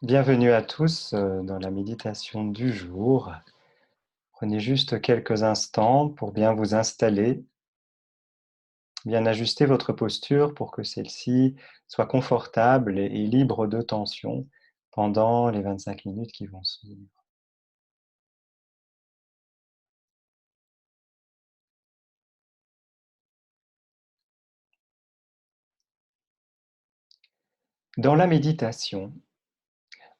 Bienvenue à tous dans la méditation du jour. Prenez juste quelques instants pour bien vous installer, bien ajuster votre posture pour que celle-ci soit confortable et libre de tension pendant les 25 minutes qui vont suivre. Dans la méditation,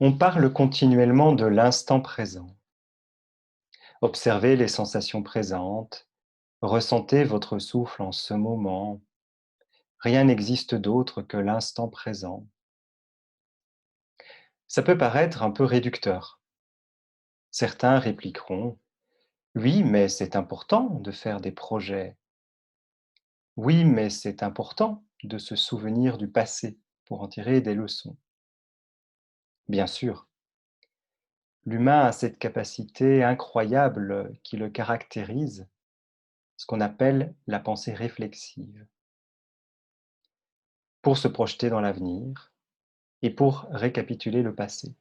on parle continuellement de l'instant présent. Observez les sensations présentes, ressentez votre souffle en ce moment. Rien n'existe d'autre que l'instant présent. Ça peut paraître un peu réducteur. Certains répliqueront: «Oui, mais c'est important de faire des projets. Oui, mais c'est important de se souvenir du passé pour en tirer des leçons.» Bien sûr, l'humain a cette capacité incroyable qui le caractérise, ce qu'on appelle la pensée réflexive, pour se projeter dans l'avenir et pour récapituler le passé.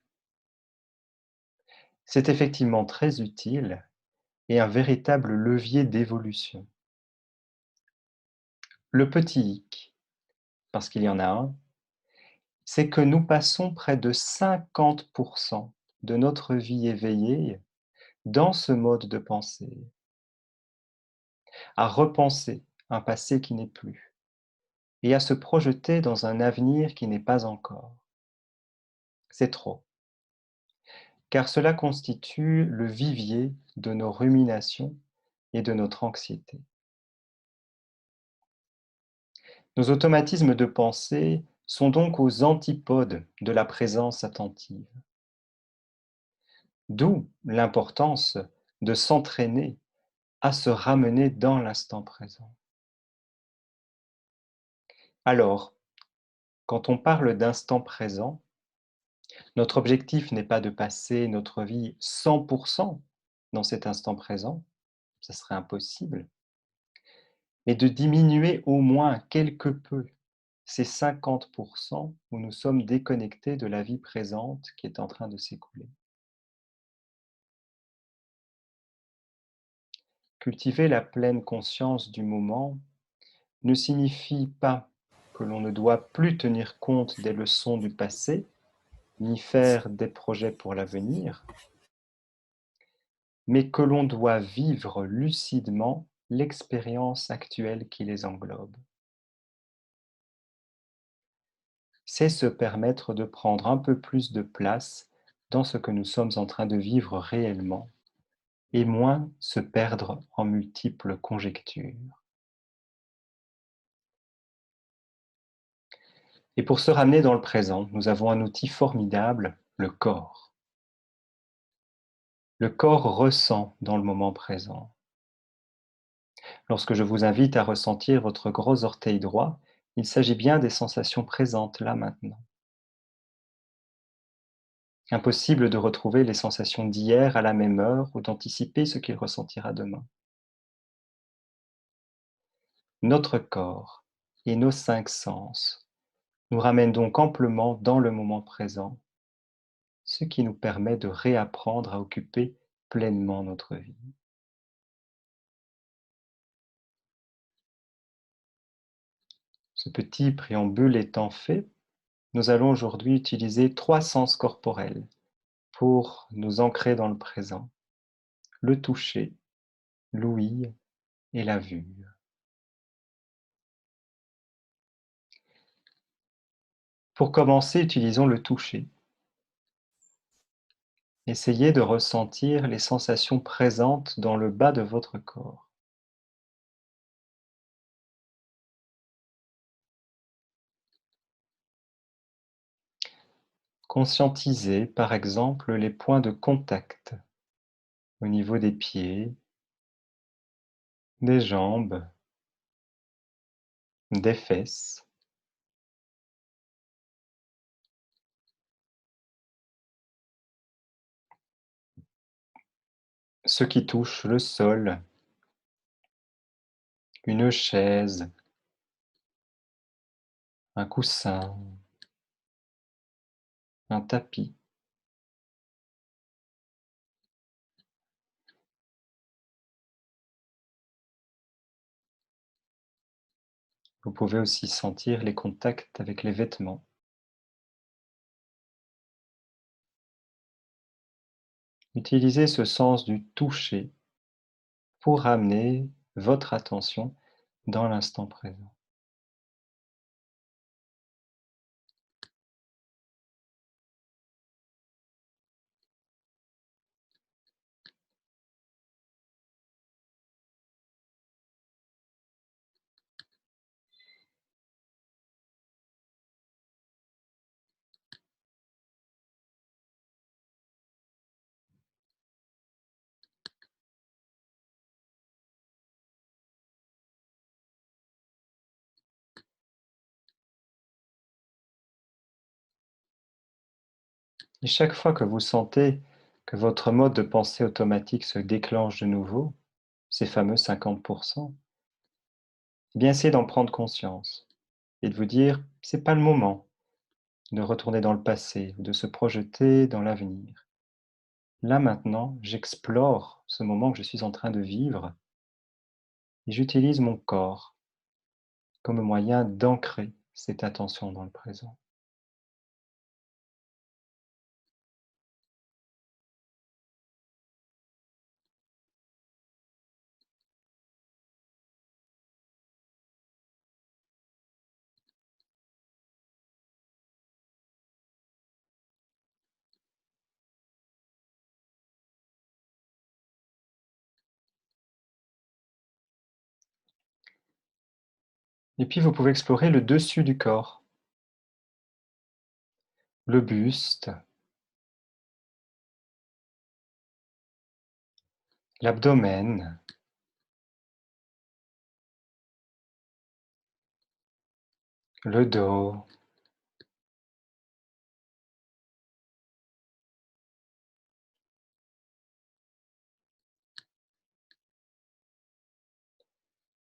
C'est effectivement très utile et un véritable levier d'évolution. Le petit hic, parce qu'il y en a un, c'est que nous passons près de 50% de notre vie éveillée dans ce mode de pensée, à repenser un passé qui n'est plus et à se projeter dans un avenir qui n'est pas encore. C'est trop, car cela constitue le vivier de nos ruminations et de notre anxiété. Nos automatismes de pensée sont donc aux antipodes de la présence attentive. D'où l'importance de s'entraîner à se ramener dans l'instant présent. Alors, quand on parle d'instant présent, notre objectif n'est pas de passer notre vie 100% dans cet instant présent, ça serait impossible, mais de diminuer au moins quelque peu ces 50% où nous sommes déconnectés de la vie présente qui est en train de s'écouler. Cultiver la pleine conscience du moment ne signifie pas que l'on ne doit plus tenir compte des leçons du passé, ni faire des projets pour l'avenir, mais que l'on doit vivre lucidement l'expérience actuelle qui les englobe. C'est se permettre de prendre un peu plus de place dans ce que nous sommes en train de vivre réellement et moins se perdre en multiples conjectures. Et pour se ramener dans le présent, nous avons un outil formidable, le corps. Le corps ressent dans le moment présent. Lorsque je vous invite à ressentir votre gros orteil droit, il s'agit bien des sensations présentes là maintenant. Impossible de retrouver les sensations d'hier à la même heure ou d'anticiper ce qu'il ressentira demain. Notre corps et nos 5 sens nous ramènent donc amplement dans le moment présent, ce qui nous permet de réapprendre à occuper pleinement notre vie. Ce petit préambule étant fait, nous allons aujourd'hui utiliser 3 sens corporels pour nous ancrer dans le présent: le toucher, l'ouïe et la vue. Pour commencer, utilisons le toucher. Essayez de ressentir les sensations présentes dans le bas de votre corps. Conscientisez par exemple les points de contact au niveau des pieds, des jambes, des fesses. Ce qui touche le sol, une chaise, un coussin, un tapis. Vous pouvez aussi sentir les contacts avec les vêtements. Utilisez ce sens du toucher pour ramener votre attention dans l'instant présent. Et chaque fois que vous sentez que votre mode de pensée automatique se déclenche de nouveau, ces fameux 50%, eh bien essayez d'en prendre conscience et de vous dire, c'est pas le moment de retourner dans le passé ou de se projeter dans l'avenir. Là maintenant, j'explore ce moment que je suis en train de vivre et j'utilise mon corps comme moyen d'ancrer cette attention dans le présent. Et puis vous pouvez explorer le dessus du corps, le buste, l'abdomen, le dos,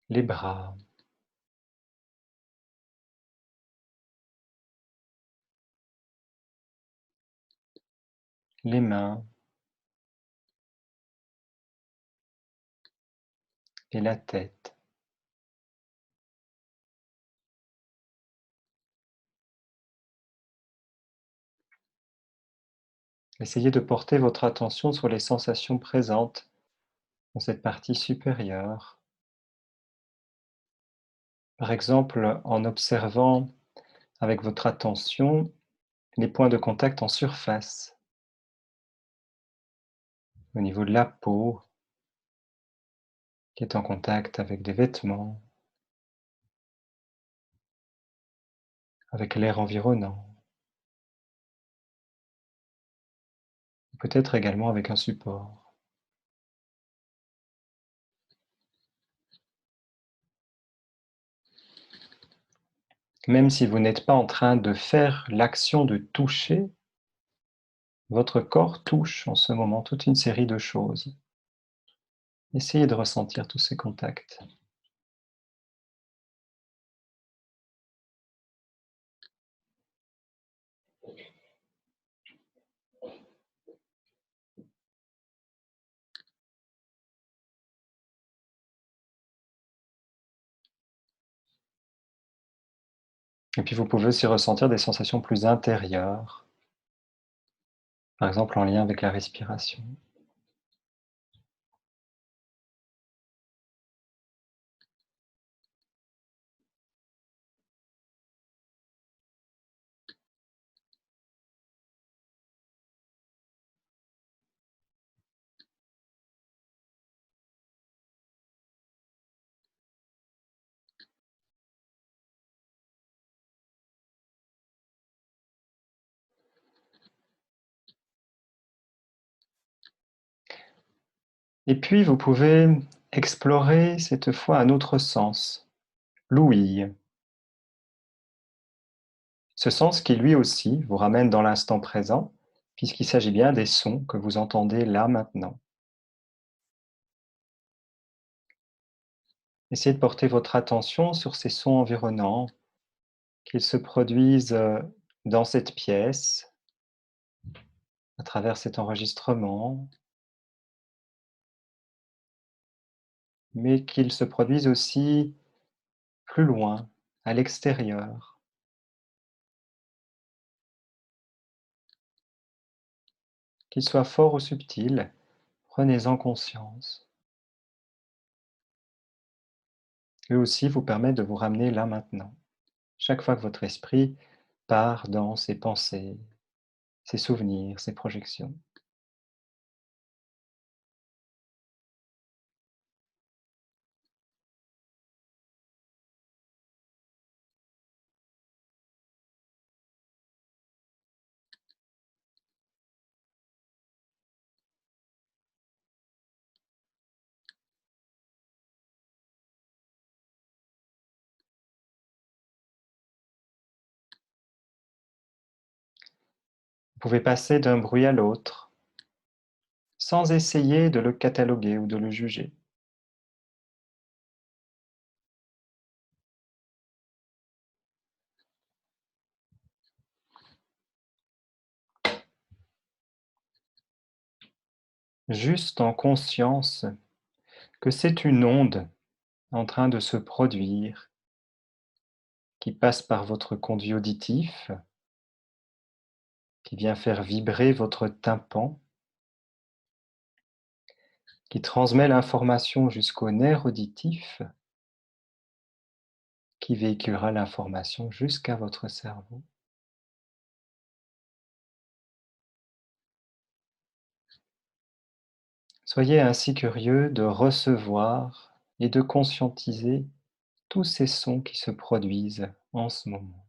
les bras, les mains et la tête. Essayez de porter votre attention sur les sensations présentes dans cette partie supérieure. Par exemple, en observant avec votre attention les points de contact en surface, au niveau de la peau, qui est en contact avec des vêtements, avec l'air environnant, peut-être également avec un support. Même si vous n'êtes pas en train de faire l'action de toucher, votre corps touche en ce moment toute une série de choses. Essayez de ressentir tous ces contacts. Et puis vous pouvez aussi ressentir des sensations plus intérieures, par exemple en lien avec la respiration. Et puis vous pouvez explorer cette fois un autre sens, l'ouïe. Ce sens qui lui aussi vous ramène dans l'instant présent, puisqu'il s'agit bien des sons que vous entendez là maintenant. Essayez de porter votre attention sur ces sons environnants, qu'ils se produisent dans cette pièce, à travers cet enregistrement, mais qu'ils se produisent aussi plus loin, à l'extérieur, qu'il soit fort ou subtil, prenez-en conscience. Eux aussi vous permettent de vous ramener là maintenant. Chaque fois que votre esprit part dans ses pensées, ses souvenirs, ses projections. Vous pouvez passer d'un bruit à l'autre, sans essayer de le cataloguer ou de le juger. Juste en conscience que c'est une onde en train de se produire qui passe par votre conduit auditif, qui vient faire vibrer votre tympan, qui transmet l'information jusqu'au nerf auditif, qui véhiculera l'information jusqu'à votre cerveau. Soyez ainsi curieux de recevoir et de conscientiser tous ces sons qui se produisent en ce moment.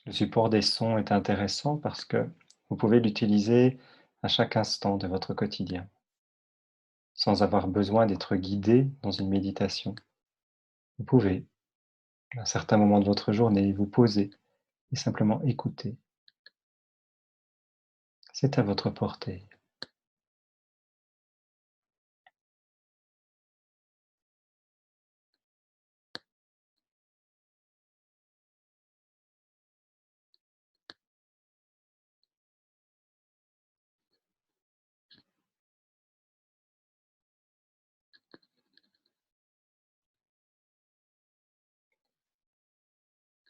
Le support des sons est intéressant parce que vous pouvez l'utiliser à chaque instant de votre quotidien, sans avoir besoin d'être guidé dans une méditation. Vous pouvez, à un certain moment de votre journée, vous poser et simplement écouter. C'est à votre portée.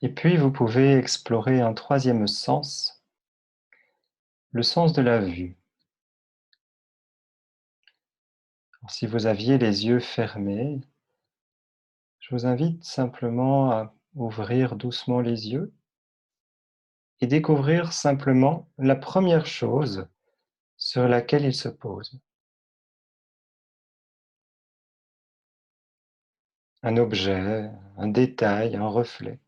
Et puis, vous pouvez explorer un troisième sens, le sens de la vue. Alors, si vous aviez les yeux fermés, je vous invite simplement à ouvrir doucement les yeux et découvrir simplement la première chose sur laquelle ils se posent. Un objet, un détail, un reflet.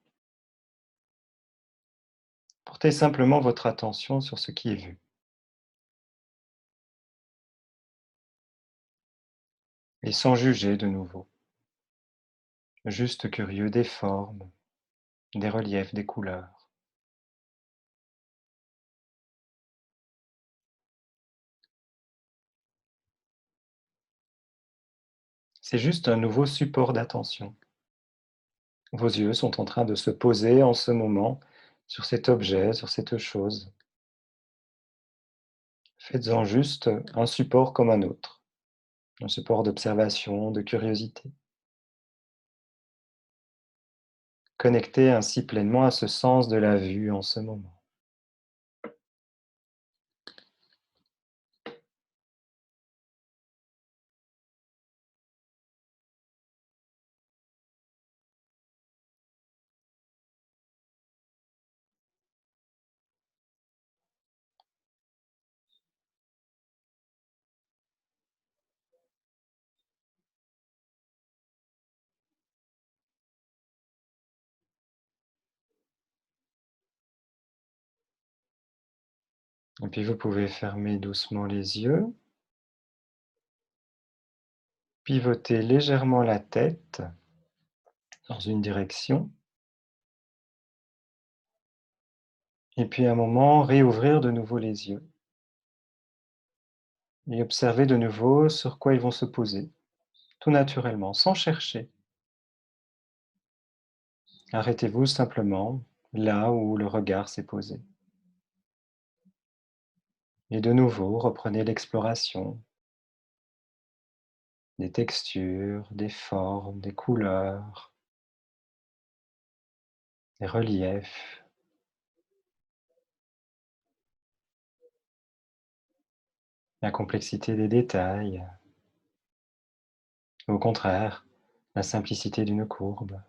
Portez simplement votre attention sur ce qui est vu. Et sans juger de nouveau. Juste curieux des formes, des reliefs, des couleurs. C'est juste un nouveau support d'attention. Vos yeux sont en train de se poser en ce moment sur cet objet, sur cette chose. Faites-en juste un support comme un autre, un support d'observation, de curiosité. Connectez ainsi pleinement à ce sens de la vue en ce moment. Et puis vous pouvez fermer doucement les yeux, pivoter légèrement la tête dans une direction, et puis à un moment réouvrir de nouveau les yeux et observer de nouveau sur quoi ils vont se poser, tout naturellement, sans chercher. Arrêtez-vous simplement là où le regard s'est posé. Et de nouveau, reprenez l'exploration des textures, des formes, des couleurs, des reliefs, la complexité des détails, au contraire, la simplicité d'une courbe.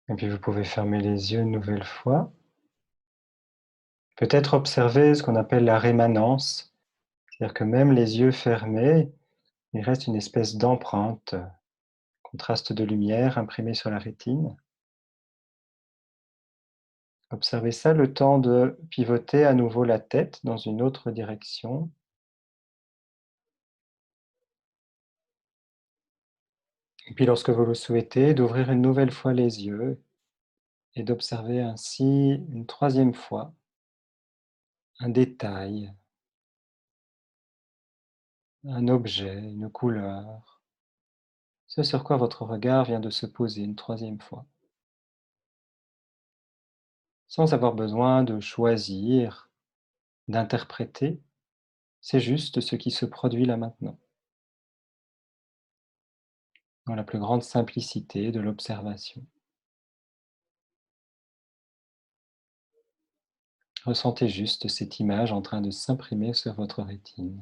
Et puis vous pouvez fermer les yeux une nouvelle fois. Peut-être observer ce qu'on appelle la rémanence, c'est-à-dire que même les yeux fermés, il reste une espèce d'empreinte, contraste de lumière imprimé sur la rétine. Observez ça le temps de pivoter à nouveau la tête dans une autre direction. Et puis lorsque vous le souhaitez, d'ouvrir une nouvelle fois les yeux et d'observer ainsi une troisième fois un détail, un objet, une couleur, ce sur quoi votre regard vient de se poser une troisième fois, sans avoir besoin de choisir, d'interpréter, c'est juste ce qui se produit là maintenant, dans la plus grande simplicité de l'observation. Ressentez juste cette image en train de s'imprimer sur votre rétine.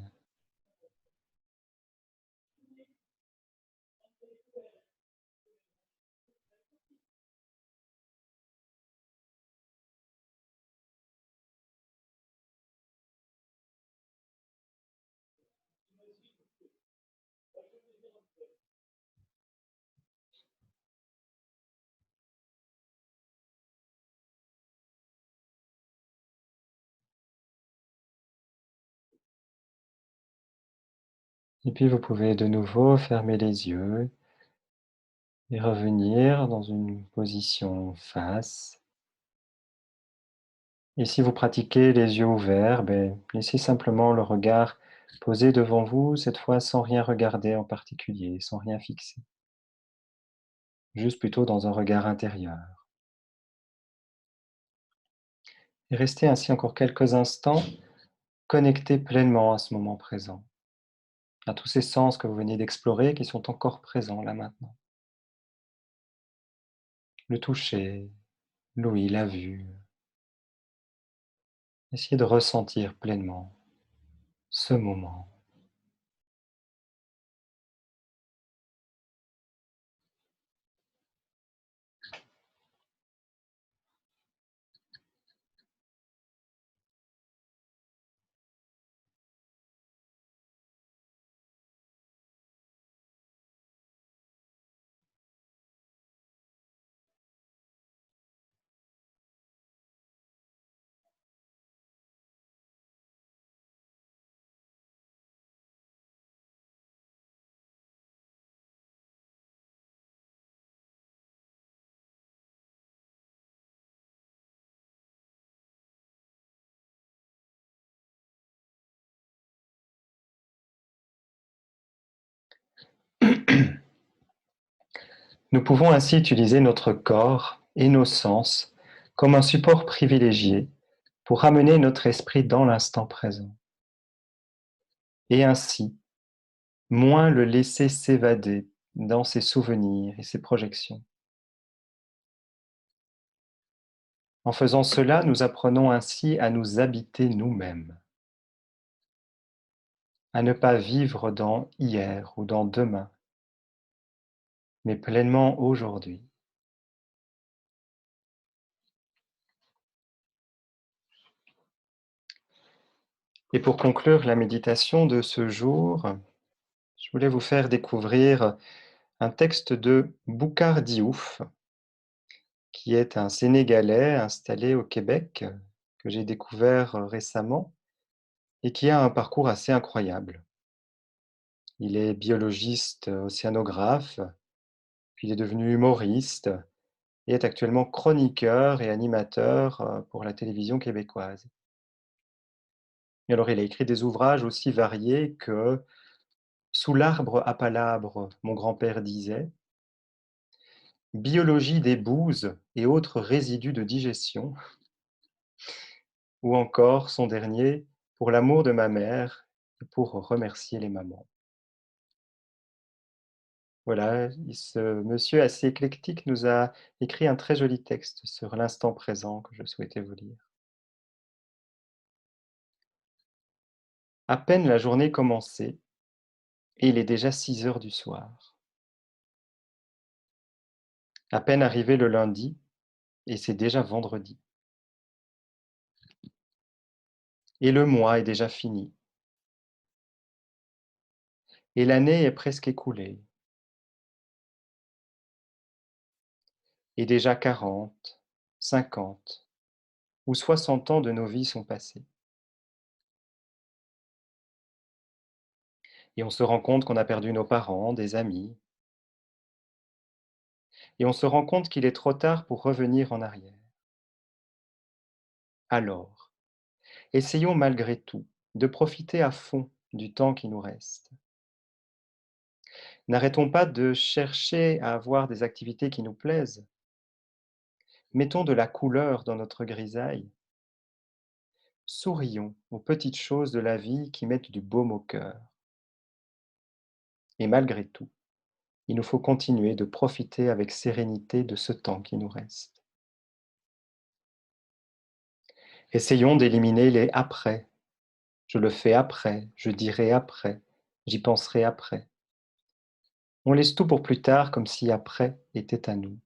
Et puis vous pouvez de nouveau fermer les yeux et revenir dans une position face. Et si vous pratiquez les yeux ouverts, laissez simplement le regard posé devant vous, cette fois sans rien regarder en particulier, sans rien fixer, juste plutôt dans un regard intérieur. Et restez ainsi encore quelques instants connectés pleinement à ce moment présent, à tous ces sens que vous venez d'explorer qui sont encore présents là maintenant. Le toucher, l'ouïe, la vue. Essayez de ressentir pleinement ce moment. Nous pouvons ainsi utiliser notre corps et nos sens comme un support privilégié pour ramener notre esprit dans l'instant présent et ainsi moins le laisser s'évader dans ses souvenirs et ses projections. En faisant cela, nous apprenons ainsi à nous habiter nous-mêmes, à ne pas vivre dans hier ou dans demain, mais pleinement aujourd'hui. Et pour conclure la méditation de ce jour, je voulais vous faire découvrir un texte de Boucar Diouf, qui est un Sénégalais installé au Québec, que j'ai découvert récemment et qui a un parcours assez incroyable. Il est biologiste océanographe, puis il est devenu humoriste et est actuellement chroniqueur et animateur pour la télévision québécoise. Et alors il a écrit des ouvrages aussi variés que Sous l'arbre à palabres, mon grand-père disait, Biologie des bouses et autres résidus de digestion, ou encore son dernier, Pour l'amour de ma mère et pour remercier les mamans. Voilà, ce monsieur assez éclectique nous a écrit un très joli texte sur l'instant présent que je souhaitais vous lire. À peine la journée commencée, et il est déjà 6 heures du soir. À peine arrivé le lundi, et c'est déjà vendredi. Et le mois est déjà fini. Et l'année est presque écoulée. Et déjà 40, 50 ou 60 ans de nos vies sont passés. Et on se rend compte qu'on a perdu nos parents, des amis. Et on se rend compte qu'il est trop tard pour revenir en arrière. Alors, essayons malgré tout de profiter à fond du temps qui nous reste. N'arrêtons pas de chercher à avoir des activités qui nous plaisent. Mettons de la couleur dans notre grisaille. Sourions aux petites choses de la vie qui mettent du baume au cœur. Et malgré tout, il nous faut continuer de profiter avec sérénité de ce temps qui nous reste. Essayons d'éliminer les après. Je le fais après, je dirai après, j'y penserai après. On laisse tout pour plus tard comme si après était à nous.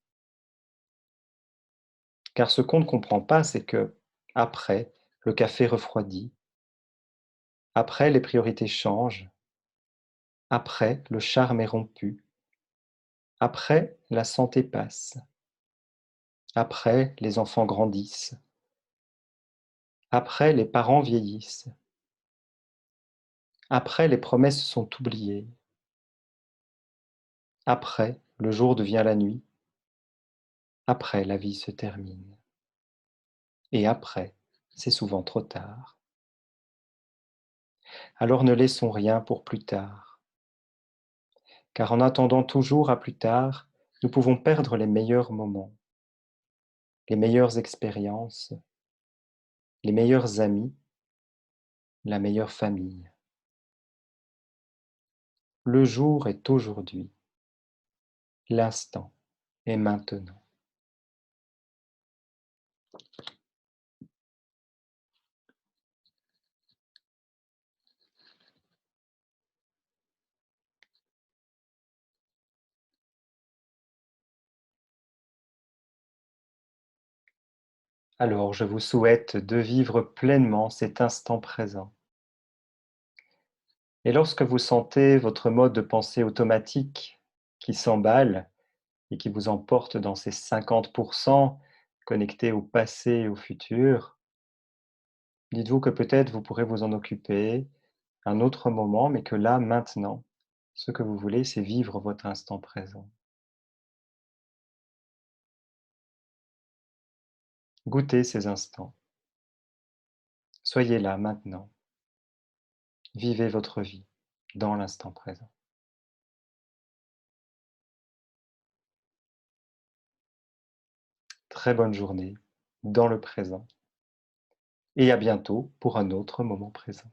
Car ce qu'on ne comprend pas, c'est que, après, le café refroidit, après, les priorités changent, après, le charme est rompu, après, la santé passe, après, les enfants grandissent, après, les parents vieillissent, après, les promesses sont oubliées, après, le jour devient la nuit, après, la vie se termine. Et après, c'est souvent trop tard. Alors ne laissons rien pour plus tard, car en attendant toujours à plus tard, nous pouvons perdre les meilleurs moments, les meilleures expériences, les meilleurs amis, la meilleure famille. Le jour est aujourd'hui, l'instant est maintenant. Alors je vous souhaite de vivre pleinement cet instant présent. Et lorsque vous sentez votre mode de pensée automatique qui s'emballe et qui vous emporte dans ces 50% connectés au passé et au futur, dites-vous que peut-être vous pourrez vous en occuper un autre moment, mais que là, maintenant, ce que vous voulez, c'est vivre votre instant présent. Goûtez ces instants. Soyez là, maintenant. Vivez votre vie dans l'instant présent. très bonne journée dans le présent et à bientôt pour un autre moment présent.